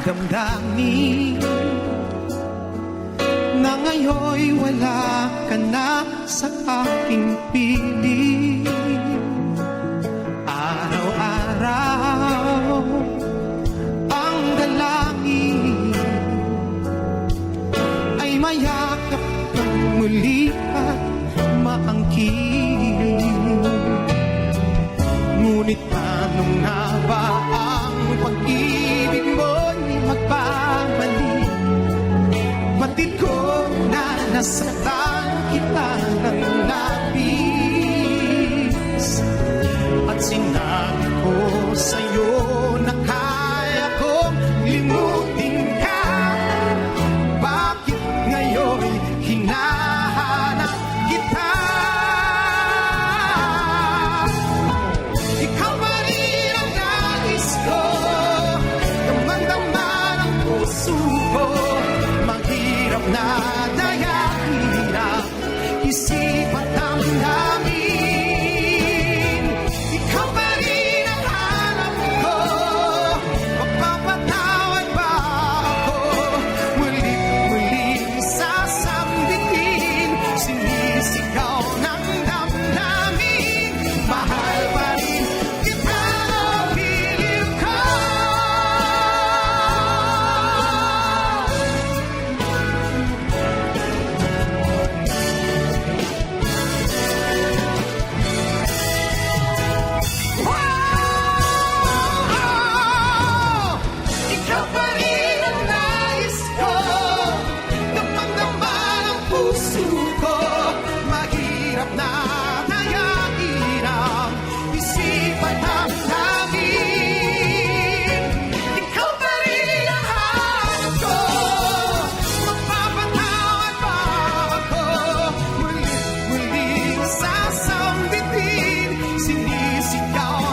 damdamin na ngayon'y wala ka na sa aking piling. Araw-araw ang dalangin ay mayakap kang muli at maangkin. Ngunit paano nga ba ang pag-ibig mo'y magbabalik? Batid ko na nasaktan kita ng labis, at sinabi ko sa'yo na kaya kong limutin ka. Bakit ngayon hinahanap kita? Ikaw pa rin ang nais ko, damang-dama ng puso ko. Mahirap na dayain ang isip at damdamin. Ikaw pa rin ang hanap ko, mapapatawad ba ako? Mulit-muling sasambitin, sinisigaw ng damdamin. Mahal pa rin kita, piling ko. Ikaw pa rin ang nais ko, damang-dama ng puso ko. Mahirap na dayain ang isip at damdamin. Ikaw pa rin ang hanap ko, mapapatawad ba ako? Mulit-muling sasambitin, sinisigaw